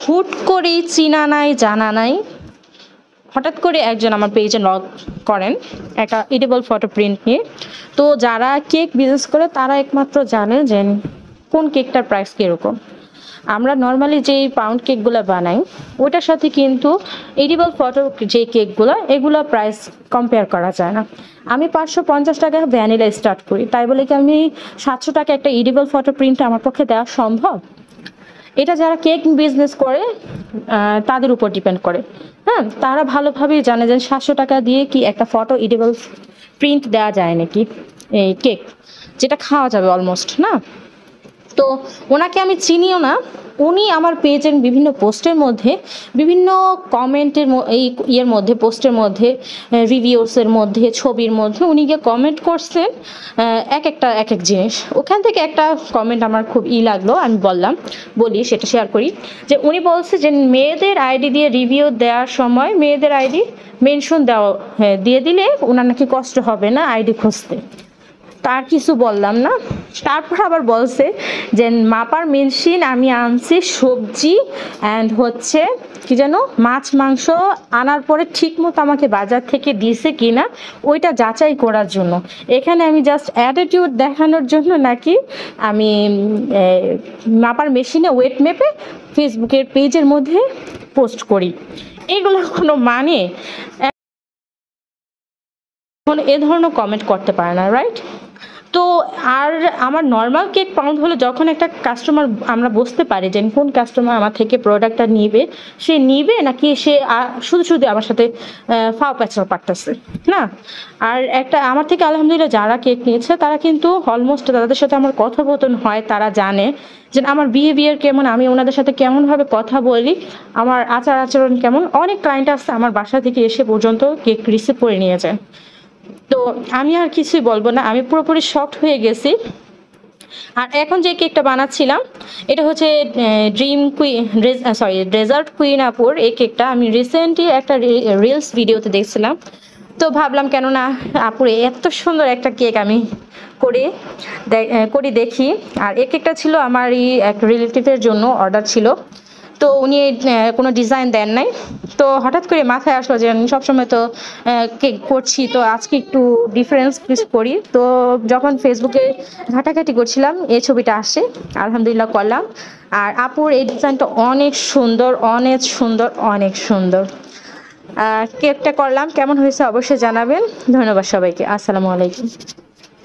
হুট করেই চিনা নাই জানা নাই হঠাৎ করে একজন আমার পেজে লগ করেন একটা এডিবল ফটো প্রিন্ট নিয়ে। তো যারা কেক বিজনেস করে তারা একমাত্র জানে যে কোন কেকটার প্রাইস কীরকম। আমরা নর্মালি যেই পাউন্ড কেকগুলো বানাই ওটার সাথে কিন্তু এডিবল ফটো যে কেকগুলো এগুলো প্রাইস কম্পেয়ার করা যায় না। আমি 550 টাকা ভ্যানিলা স্টার্ট করি, তাই বলে কি আমি 700 টাকা একটা এডিবল ফটো প্রিন্ট আমার পক্ষে দেওয়া সম্ভব? এটা যারা কেক বিজনেস করে তাদের উপর ডিপেন্ড করে। হ্যাঁ, তারা ভালোভাবেই জানে যে 700 টাকা দিয়ে কি একটা ফটো এডিবল প্রিন্ট দেওয়া যায় নাকি, এই কেক যেটা খাওয়া যাবে অলমোস্ট না। তো ওনাকে আমি চিনিও না, উনি আমার পেজের বিভিন্ন পোস্টের মধ্যে বিভিন্ন কমেন্টের এই ইয়ের মধ্যে পোস্টের মধ্যে রিভিউসের মধ্যে ছবির মধ্যে উনি গিয়ে কমেন্ট করছেন এক এক জিনিস। ওখান থেকে একটা কমেন্ট আমার খুব লাগলো, আমি বলি সেটা শেয়ার করি। যে উনি বলছে যে মেয়েদের আইডি দিয়ে রিভিউ দেওয়ার সময় মেয়েদের আইডি মেনশন দিয়ে দিলে ওনার নাকি কষ্ট হবে না আইডি খুঁজতে। তার কিছু বললাম না। তারপর আবার বলছে যে মাপার মেশিন আমি আনছি সবজি অ্যান্ড হচ্ছে কি যেন মাছ মাংস আনার পরে ঠিক মতো আমাকে বাজার থেকে দিয়েছে কিনা ওইটা যাচাই করার জন্য। এখানে আমি জাস্ট অ্যাটিটিউড দেখানোর জন্য নাকি আমি মাপার মেশিনে ওয়েট মেপে ফেসবুকের পেজের মধ্যে পোস্ট করি। এগুলোর কোনো মানে এ ধরনের কমেন্ট করতে পারে না, রাইট? তো আর আমার নর্মাল কেক পাউন্ড হলে যখন একটা কাস্টমার আমরা বুঝতে পারি যে কোন কাস্টমার আমার থেকে প্রোডাক্টটা নিবে, সে নিবে নাকি সে শুধু আমার সাথে ফাও প্যাচাল পারতেছে না। আর একটা আমার থেকে আলহামদুলিল্লাহ যারা কেক নিয়েছে তারা কিন্তু অলমোস্ট তাদের সাথে আমার কথোপকথন হয়, তারা জানে যে আমার বিহেভিয়ার কেমন, আমি ওনাদের সাথে কেমনভাবে কথা বলি, আমার আচার আচরণ কেমন। অনেক ক্লায়েন্ট আসছে আমার বাসা থেকে এসে পর্যন্ত কেক রিসিভ করে নিয়ে যায়। তো আমি আর কিছুই বলবো না, আমি পুরোপুরি শকড হয়ে গেছি। আর এখন যে কেকটা বানাচ্ছিলাম এটা হচ্ছে ডেজার্ট কুইন আপুর এই কেকটা আমি রিসেন্টলি একটা রিলস ভিডিওতে দেখছিলাম। তো ভাবলাম কেন না আপুর এত সুন্দর একটা কেক আমি করি দেখি। আর এই কেকটা ছিল আমারই এক রিলেটিভের জন্য অর্ডার ছিল। তো উনি কোনো ডিজাইন দেন নাই, তো হঠাৎ করে মাথায় আসলো যে আমি সবসময় তো কেক করছি, তো আজকে একটু ডিফারেন্স করি। তো যখন ফেসবুকে ঘাটাঘাটি করছিলাম এই ছবিটা আসে, আলহামদুলিল্লাহ করলাম। আর আপুর এই ডিজাইনটা অনেক সুন্দর অনেক সুন্দর অনেক সুন্দর। কেকটা করলাম, কেমন হয়েছে অবশ্যই জানাবেন। ধন্যবাদ সবাইকে। আসসালামু আলাইকুম।